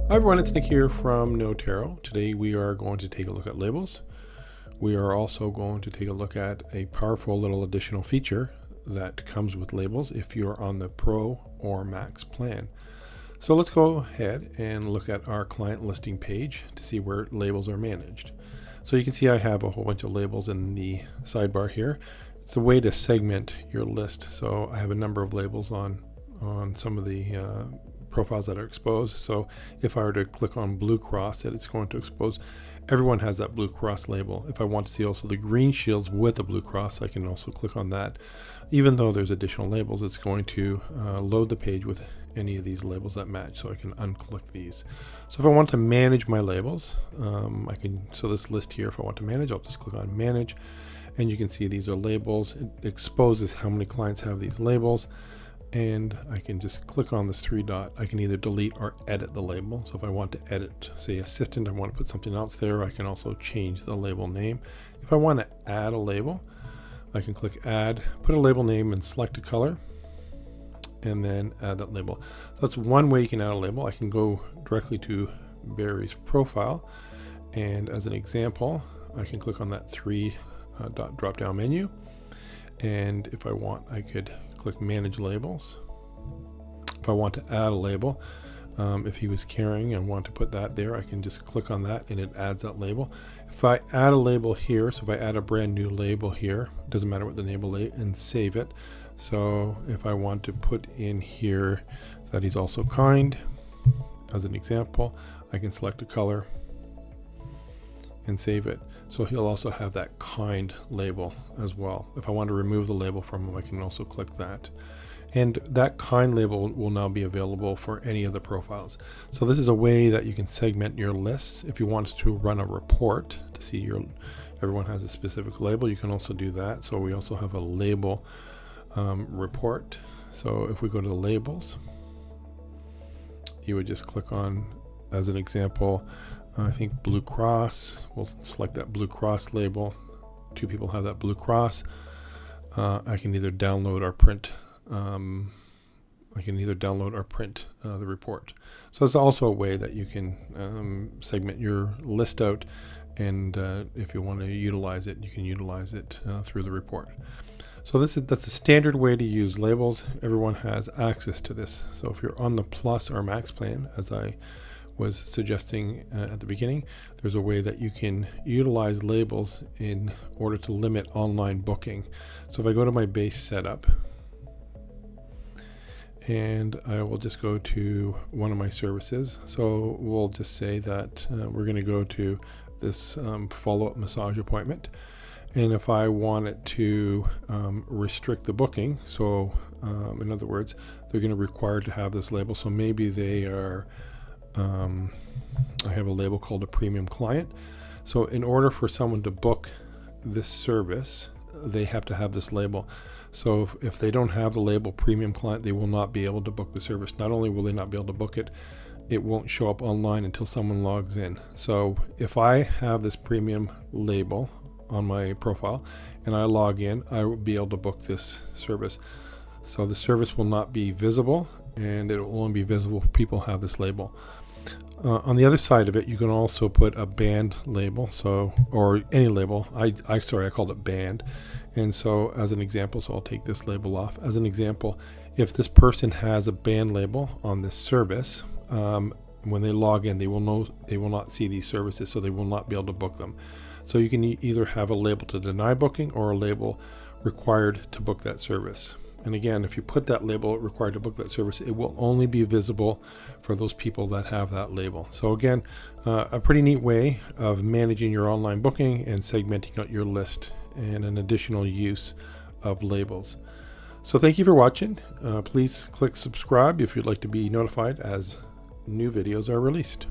Hi everyone, it's Nick here from Notaro. Today we are going to take a look at labels. We are also going to take a look at a powerful little additional feature that comes with labels if you're on the Pro or Max plan. So let's go ahead and look at our client listing page to see where labels are managed. So you can see I have a whole bunch of labels in the sidebar here. It's a way to segment your list. So I have a number of labels on some of the profiles that are exposed. So if I were to click on Blue Cross, it's going to expose. Everyone has that Blue Cross label. If I want to see also the green shields with the Blue Cross, I can also click on that. Even though there's additional labels, it's going to load the page with any of these labels that match, so I can unclick these. So if I want to manage my labels, so this list here, if I want to manage, I'll just click on manage, and you can see these are labels. It exposes how many clients have these labels. And I can just click on this three dot. I can either delete or edit the label. So if I want to edit, say assistant, I want to put something else there, I can also change the label name. If I want to add a label, I can click add, put a label name and select a color, and then add that label. So that's one way you can add a label. I can go directly to Barry's profile, and as an example, I can click on that three dot drop down menu. And if I want, I could click manage labels. If I want to add a label, if he was carrying and want to put that there, I can just click on that and it adds that label. If I add a label here, so if I add a brand new label here, it doesn't matter what the label is, and save it. So if I want to put in here that he's also kind, as an example, I can select a color and save it. So he'll also have that kind label as well. If I want to remove the label from him, I can also click that. And that kind label will now be available for any of the profiles. So this is a way that you can segment your list. If you want to run a report to see everyone has a specific label, you can also do that. So we also have a label report. So if we go to the labels, you would just click on, as an example, I think Blue Cross. We'll select that Blue Cross label. 2 people have that Blue Cross. I can either download or print. The report. So it's also a way that you can segment your list out, and if you want to utilize it, you can utilize it through the report. So that's a standard way to use labels. Everyone has access to this. So if you're on the Plus or Max plan, as I was suggesting at the beginning, there's a way that you can utilize labels in order to limit online booking. So if I go to my base setup, and I will just go to one of my services. So we'll just say that we're going to go to this follow-up massage appointment. And if I wanted to restrict the booking, so in other words, they're going to require to have this label. So maybe they are I have a label called a premium client. So in order for someone to book this service, they have to have this label. So if they don't have the label premium client, they will not be able to book the service. Not only will they not be able to book it, it won't show up online until someone logs in. So if I have this premium label on my profile and I log in, I will be able to book this service. So the service will not be visible, and it will only be visible if people have this label. On the other side of it, you can also put a banned label, or any label. I called it banned. And so as an example, so I'll take this label off. As an example, if this person has a banned label on this service, when they log in, they will not see these services, so they will not be able to book them. So you can either have a label to deny booking or a label required to book that service. And again, if you put that label required to book that service, it will only be visible for those people that have that label. So again, a pretty neat way of managing your online booking and segmenting out your list, and an additional use of labels. So thank you for watching. Please click subscribe if you'd like to be notified as new videos are released.